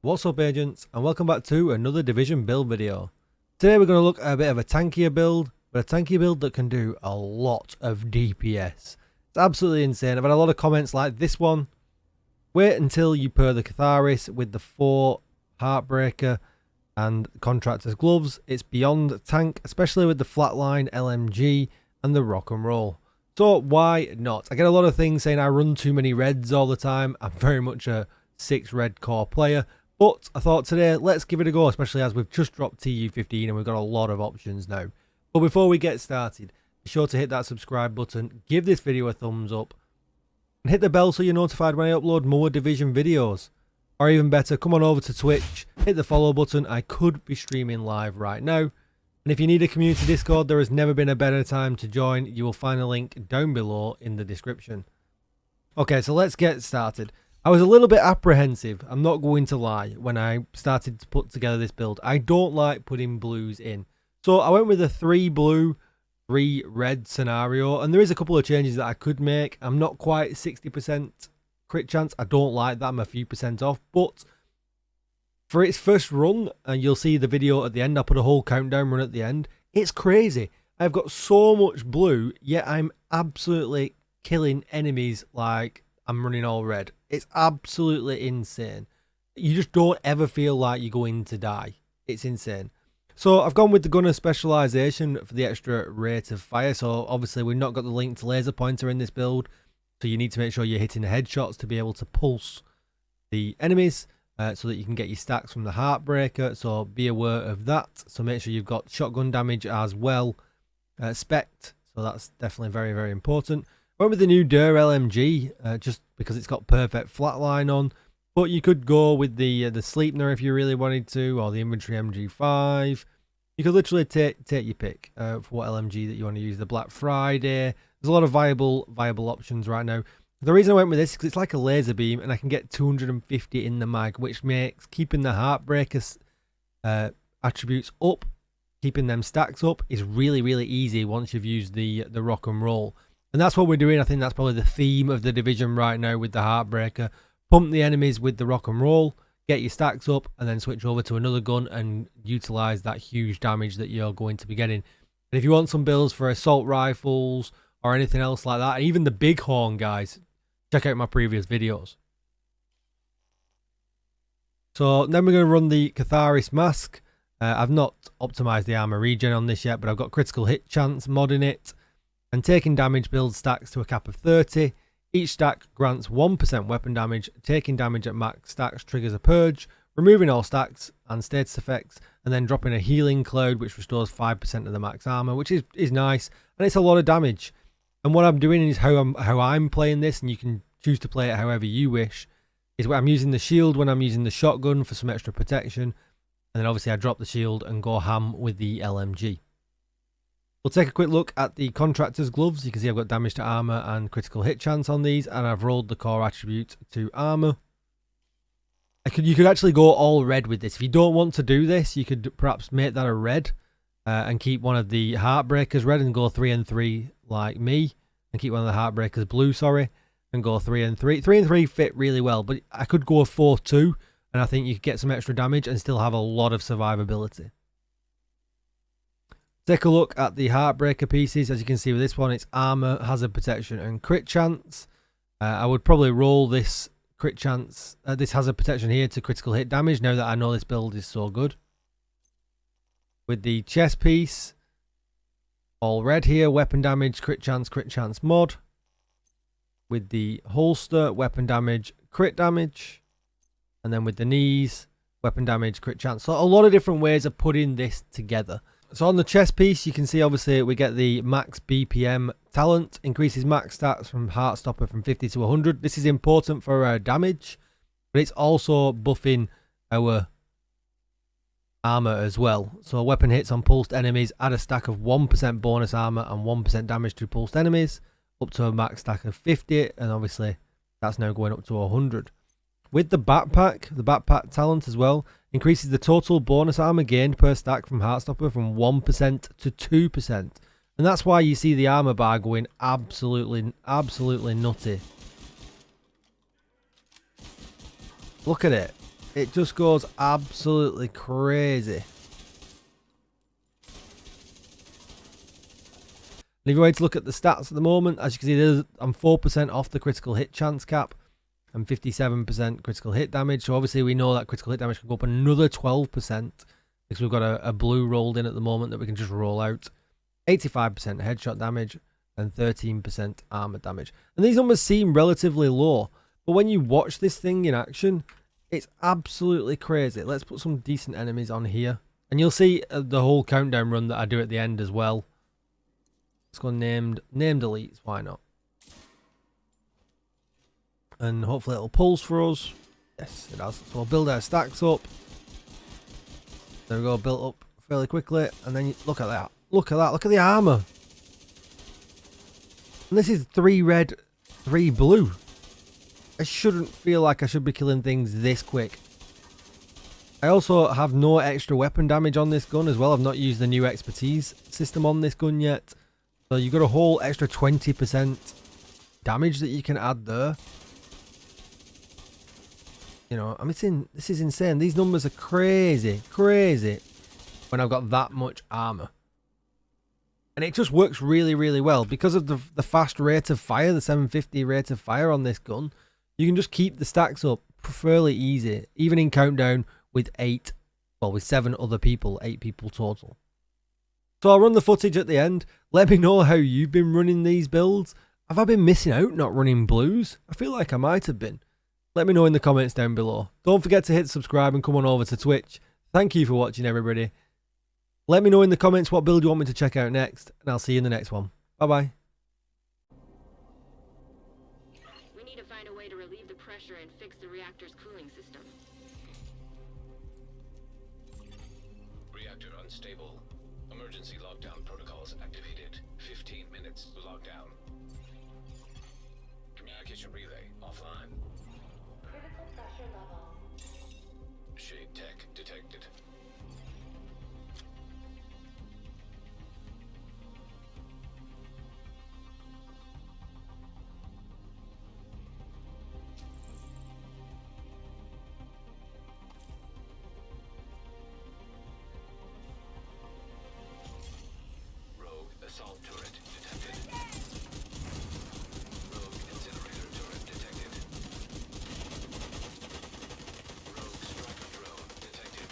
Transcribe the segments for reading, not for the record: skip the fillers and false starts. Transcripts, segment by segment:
What's up agents, and welcome back to another Division build video. Today we're going to look at a bit of a tankier build, but a tankier build that can do a lot of DPS. It's absolutely insane. I've had a lot of comments like this one. Wait until you pair the Catharis with the 4 Heartbreaker and Contractors Gloves. It's beyond tank, especially with the flatline LMG and the rock and roll. So why not? I get a lot of things saying I run too many reds all the time. I'm very much a 6 red core player. But I thought today, let's give it a go, especially as we've just dropped TU15 and we've got a lot of options now. But before we get started, be sure to hit that subscribe button, give this video a thumbs up, and hit the bell so you're notified when I upload more Division videos. Or even better, come on over to Twitch, hit the follow button. I could be streaming live right now. And if you need a community Discord, there has never been a better time to join. You will find a link down below in the description. Okay, so let's get started. I was a little bit apprehensive, I'm not going to lie, when I started to put together this build. I don't like putting blues in. So I went with a 3 blue, 3 red scenario, and there is a couple of changes that I could make. I'm not quite 60% crit chance. I don't like that. I'm a few percent off, but for its first run, and you'll see the video at the end, I put a whole countdown run at the end. It's crazy. I've got so much blue, yet I'm absolutely killing enemies like I'm running all red. It's absolutely insane. You just don't ever feel like you're going to die. It's insane. So I've gone with the gunner specialization for the extra rate of fire. So obviously we've not got the linked laser pointer in this build. So you need to make sure you're hitting headshots to be able to pulse the enemies so that you can get your stacks from the Heartbreaker. So be aware of that. So make sure you've got shotgun damage as well. Spect. So that's definitely very, very important. Went with the new DUR LMG just because it's got perfect flatline on, but you could go with the Sleipner if you really wanted to, or the Infantry MG5. You could literally take your pick for what LMG that you want to use. The Black Friday. There's a lot of viable options right now. The reason I went with this is because it's like a laser beam, and I can get 250 in the mag, which makes keeping the Heartbreaker attributes up, keeping them stacks up, is really, really easy once you've used the rock and roll. And that's what we're doing. I think that's probably the theme of the Division right now with the Heartbreaker. Pump the enemies with the rock and roll, get your stacks up, and then switch over to another gun and utilize that huge damage that you're going to be getting. And if you want some builds for assault rifles or anything else like that, and even the bighorn guys, check out my previous videos. So then we're going to run the Catharis Mask. I've not optimized the armor regen on this yet, but I've got critical hit chance mod in it. And taking damage builds stacks to a cap of 30. Each stack grants 1% weapon damage. Taking damage at max stacks triggers a purge, removing all stacks and status effects, and then dropping a healing cloud which restores 5% of the max armor, which is nice, and it's a lot of damage. And what I'm doing is how I'm playing this, and you can choose to play it however you wish, is where I'm using the shield when I'm using the shotgun for some extra protection, and then obviously I drop the shield and go ham with the LMG. We'll take a quick look at the Contractors Gloves. You can see I've got damage to armor and critical hit chance on these, and I've rolled the core attribute to armor. You could actually go all red with this. If you don't want to do this, you could perhaps make that a red and keep one of the Heartbreakers red and go 3 and 3 like me, and keep one of the Heartbreakers blue, sorry, and go 3 and 3. 3 and 3 fit really well, but I could go 4-2, and I think you could get some extra damage and still have a lot of survivability. Take a look at the Heartbreaker pieces. As you can see with this one, it's armor, hazard protection, and crit chance. I would probably roll this crit chance, this hazard protection here to critical hit damage now that I know this build is so good. With the chest piece, all red here, weapon damage, crit chance mod. With the holster, weapon damage, crit damage. And then with the knees, weapon damage, crit chance. So a lot of different ways of putting this together. So on the chest piece, you can see obviously we get the max BPM talent, increases max stats from Heartstopper from 50 to 100. This is important for our damage, but it's also buffing our armor as well. So weapon hits on pulsed enemies add a stack of 1% bonus armor and 1% damage to pulsed enemies, up to a max stack of 50, and obviously that's now going up to 100. With the backpack talent as well, increases the total bonus armor gained per stack from Heartstopper from 1% to 2%. And that's why you see the armor bar going absolutely nutty. Look at it. It just goes absolutely crazy. And if you were to look at the stats at the moment, as you can see, I'm 4% off the critical hit chance cap and 57% critical hit damage. So obviously we know that critical hit damage can go up another 12% because we've got a blue rolled in at the moment that we can just roll out. 85% headshot damage and 13% armor damage. And these numbers seem relatively low, but when you watch this thing in action, it's absolutely crazy. Let's put some decent enemies on here. And you'll see the whole countdown run that I do at the end as well. Let's go named elites, why not? And hopefully it'll pulse for us. Yes, it has. So we'll build our stacks up. There we go, built up fairly quickly. And then look at that. Look at that. Look at the armor. And this is 3 red, 3 blue. I shouldn't feel like I should be killing things this quick. I also have no extra weapon damage on this gun as well. I've not used the new expertise system on this gun yet. So you've got a whole extra 20% damage that you can add there. You know, I mean, this is insane. These numbers are crazy, crazy when I've got that much armor. And it just works really, really well. Because of the fast rate of fire, the 750 rate of fire on this gun, you can just keep the stacks up fairly easy. Even in countdown with 7 other people, 8 people total. So I'll run the footage at the end. Let me know how you've been running these builds. Have I been missing out not running blues? I feel like I might have been. Let me know in the comments down below. Don't forget to hit subscribe and come on over to Twitch. Thank you for watching, everybody. Let me know in the comments what build you want me to check out next, and I'll see you in the next one. Bye-bye. We need to find a way to relieve the pressure and fix the reactor's cooling system. Reactor unstable. Emergency lockdown protocols activated. 15 minutes lockdown. Communication relay offline. Critical pressure level. Shade tech detected. Assault turret detected. Rogue incinerator turret detected. Rogue striker drone detected.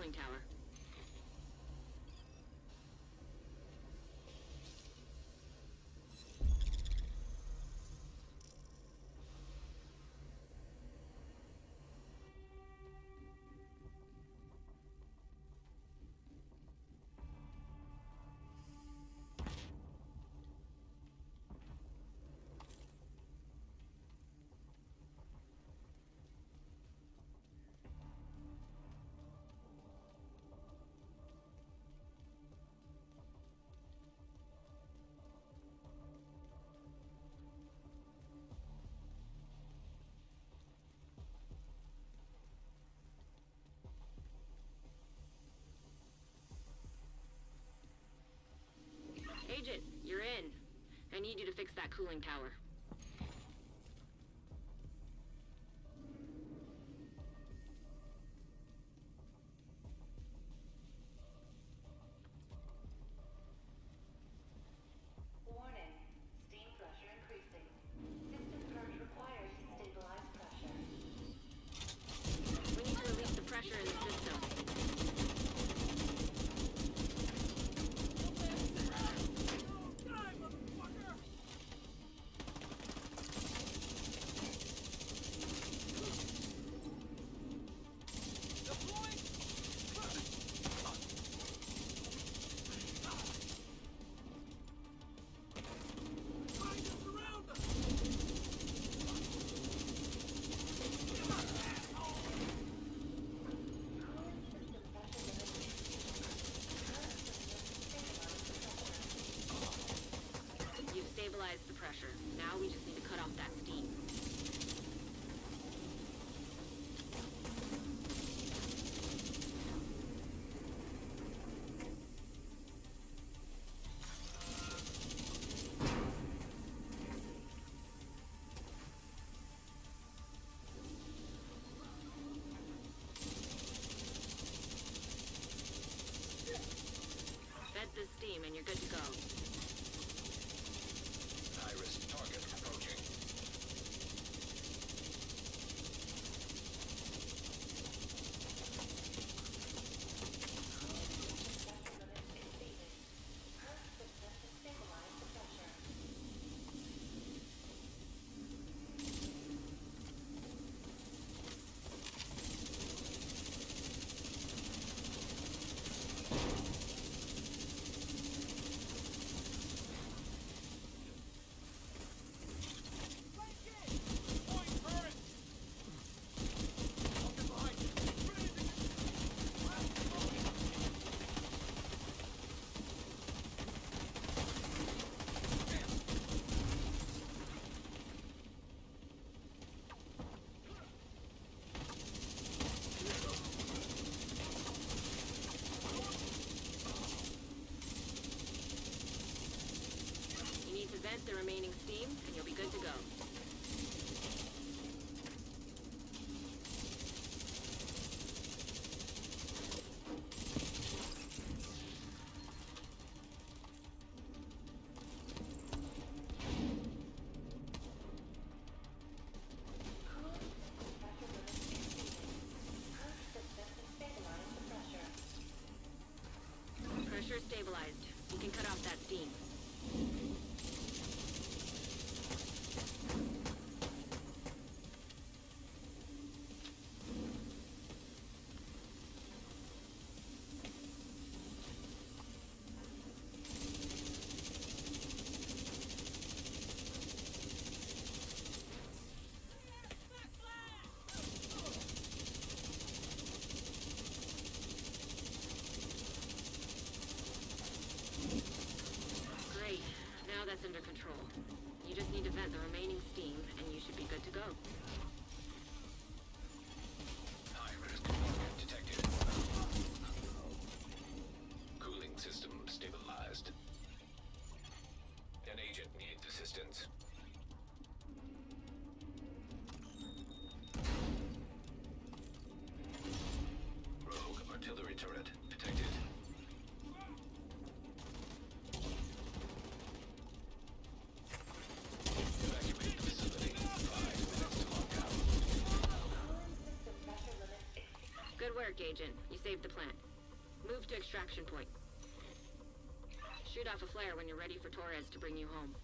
cooling tower. Agent, you're in. I need you to fix that cooling tower. Warning. Steam pressure increasing. System purge requires stabilized pressure. We need to release the pressure in the system. You've stabilized the pressure. Now we just need to cut off that steam. Vent the steam and you're good to go. High-risk target approaching. Pressure limit exceeded. Purge system to stabilize the pressure. work, Agent. You saved the plant. Move to extraction point. Shoot off a flare when you're ready for Torres to bring you home.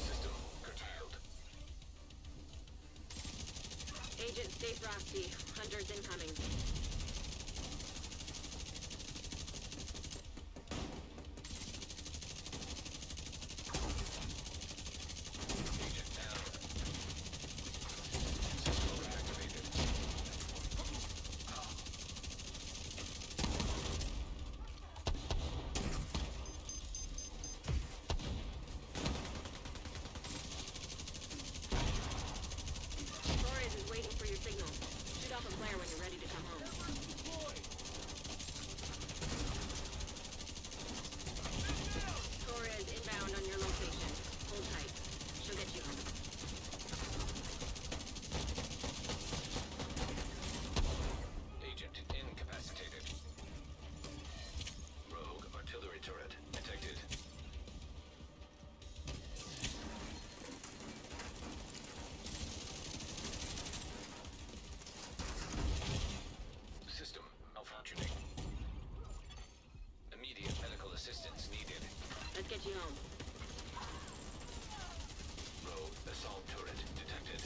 System curtailed. Agent, stay frosty. Hunters incoming. Agent down. System reactivated. Torres is waiting for your signal. Shoot off a flare when you're ready to come home. Torres inbound on your location. Hold tight. She'll get you home. Agent incapacitated. Rogue artillery turret detected. System malfunctioning. Immediate medical assistance needed. Let's get you home. Rogue assault turret detected.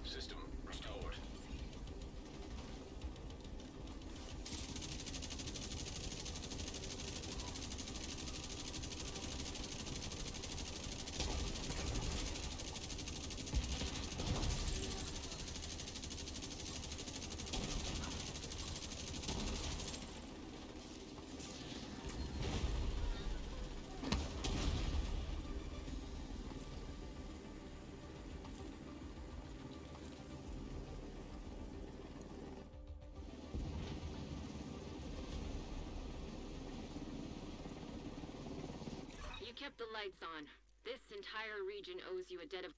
System restored. You kept the lights on. This entire region owes you a debt of